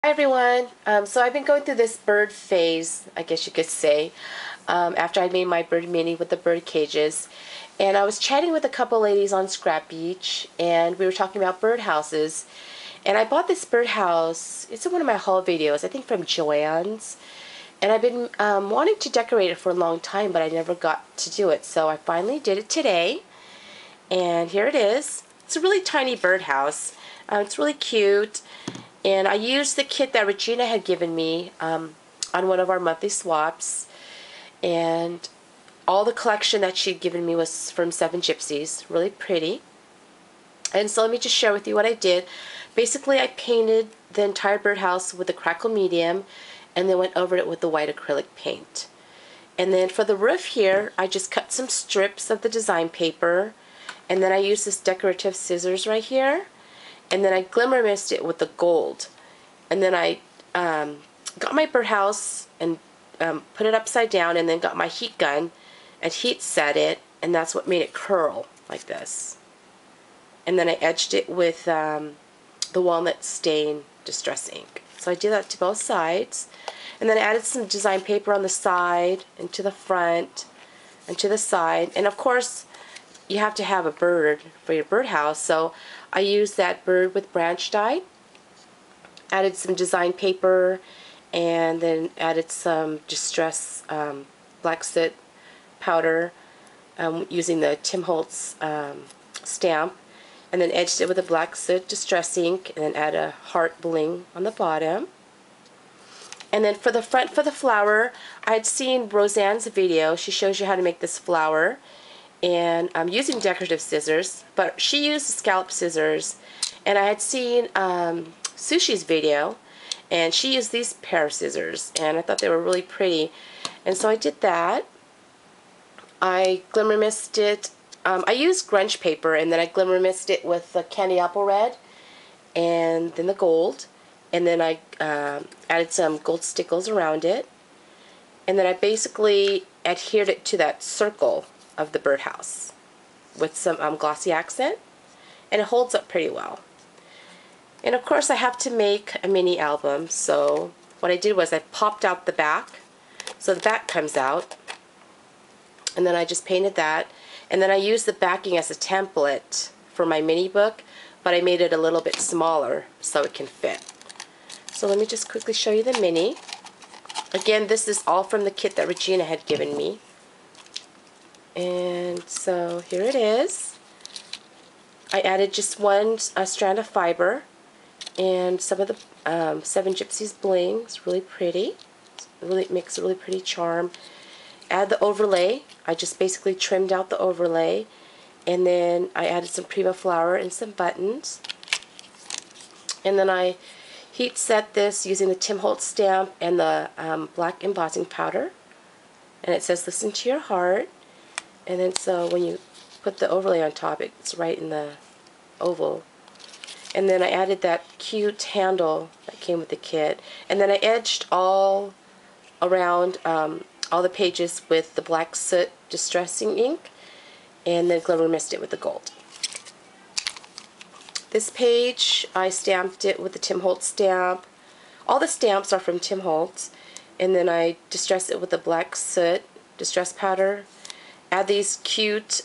Hi everyone. So I've been going through this bird phase, I guess you could say, after I made my bird mini with the bird cages. And I was chatting with a couple ladies on Scrap Beach, and we were talking about birdhouses. And I bought this birdhouse. It's in one of my haul videos, I think from Joann's. And I've been wanting to decorate it for a long time, but I never got to do it. So I finally did it today. And here it is. It's a really tiny birdhouse. It's really cute. And I used the kit that Regina had given me on one of our monthly swaps. And all the collection that she'd given me was from Seven Gypsies. Really pretty. And so let me just share with you what I did. Basically, I painted the entire birdhouse with the crackle medium and then went over it with the white acrylic paint. And then for the roof here, I just cut some strips of the design paper. And then I used this decorative scissors right here. And then I glimmer mist it with the gold. And then I got my birdhouse and put it upside down, and then got my heat gun and heat set it, and that's what made it curl like this. And then I edged it with the walnut stain distress ink. So I did that to both sides. And then I added some design paper on the side and to the front and to the side. And of course, you have to have a bird for your birdhouse, so I used that bird with branch die, added some design paper, and then added some distress black soot powder using the Tim Holtz stamp, and then edged it with a black soot distress ink, and then add a heart bling on the bottom. And then for the front, for the flower, I had seen Rosanne's video. She shows you how to make this flower. And I'm using decorative scissors, but she used scallop scissors. And I had seen Sushi's video, and she used these pair of scissors, and I thought they were really pretty. And so I did that. I glimmer misted it. I used grunge paper, and then I glimmer misted it with the candy apple red, and then the gold. And then I added some gold stickles around it. And then I basically adhered it to that circle of the birdhouse with some glossy accent, and it holds up pretty well. And of course I have to make a mini album, so what I did was I popped out the back, so the back comes out, and then I just painted that, and then I used the backing as a template for my mini book, but I made it a little bit smaller so it can fit. So let me just quickly show you the mini. Again, this is all from the kit that Regina had given me. And so here it is. I added just one strand of fiber and some of the Seven Gypsies bling. It's really pretty. It makes a really pretty charm. Add the overlay. I just basically trimmed out the overlay, and then I added some Prima flower and some buttons. And then I heat set this using the Tim Holtz stamp and the black embossing powder. And it says, "Listen to your heart." And then so when you put the overlay on top, it's right in the oval. And then I added that cute handle that came with the kit. And then I edged all around all the pages with the black soot distressing ink, and then glimmer mist it with the gold. This page, I stamped it with the Tim Holtz stamp. All the stamps are from Tim Holtz. And then I distress it with the black soot distress powder. Add these cute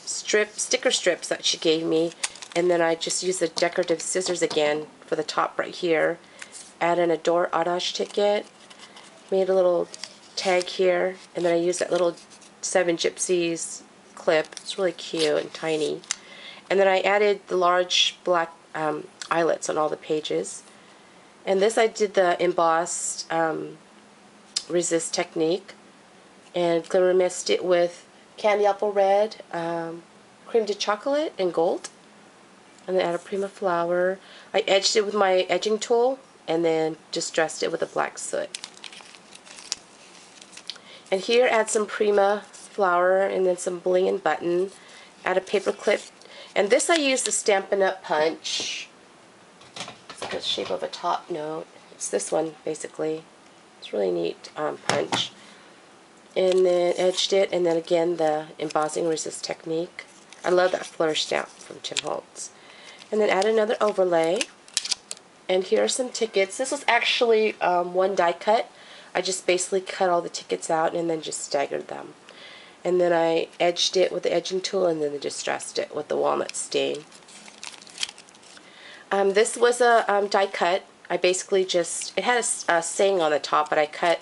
sticker strips that she gave me, and then I just used the decorative scissors again for the top right here. Add an Adore Adage ticket, made a little tag here, and then I used that little Seven Gypsies clip. It's really cute and tiny. And then I added the large black eyelets on all the pages. And this I did the embossed resist technique, and glimmer mist it with candy apple red, cream de chocolate, and gold. And then add a Prima flower. I edged it with my edging tool, and then distressed it with a black soot. And here add some Prima flower, and then some bling and button. Add a paper clip. And this I used the Stampin' Up! Punch. It's like the shape of a top note. It's this one, basically. It's really neat punch. And then edged it, and then again the embossing resist technique. I love that flourish stamp from Tim Holtz. And then add another overlay, And here are some tickets. This was actually one die cut. I just basically cut all the tickets out and then just staggered them. And then I edged it with the edging tool and then distressed it with the walnut stain. This was a die cut. I basically just, it had a saying on the top, but I cut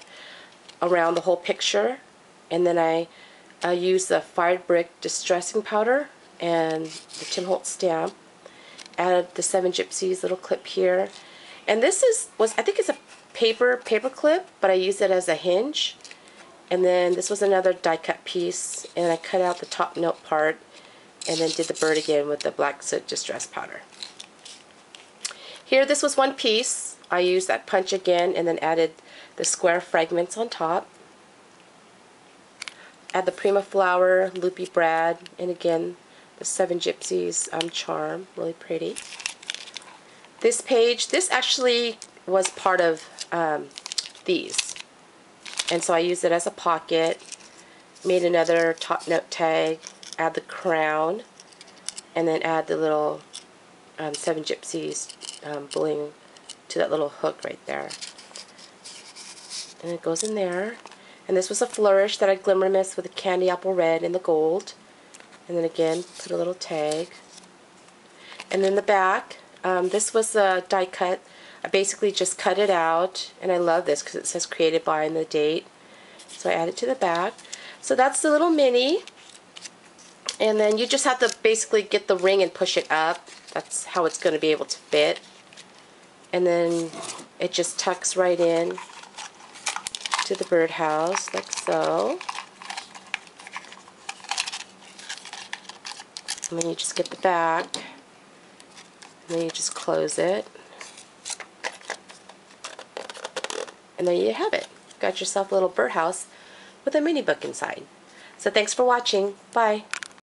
around the whole picture. And then I used the fired brick distressing powder and the Tim Holtz stamp. Added the 7 Gypsies little clip here. And this was I think it's a paper clip, but I used it as a hinge. And then this was another die cut piece, and I cut out the top note part and then did the bird again with the black soot distress powder. Here, this was one piece. I used that punch again and then added the square fragments on top. Add the Prima Flower, Loopy Brad, and again the 7 Gypsies charm, really pretty. This page, this actually was part of these. And so I used it as a pocket, made another top note tag, add the crown, and then add the little 7 Gypsies bling to that little hook right there. And it goes in there. And this was a flourish that I glimmer mist with the candy apple red and the gold. And then again, put a little tag. And then the back, this was a die cut. I basically just cut it out, and I love this because it says created by and the date. So I add it to the back. So that's the little mini. And then you just have to basically get the ring and push it up. That's how it's going to be able to fit. And then it just tucks right in to the birdhouse, like so. And then you just get the back, and then you just close it. And there you have it. Got yourself a little birdhouse with a mini book inside. So thanks for watching. Bye.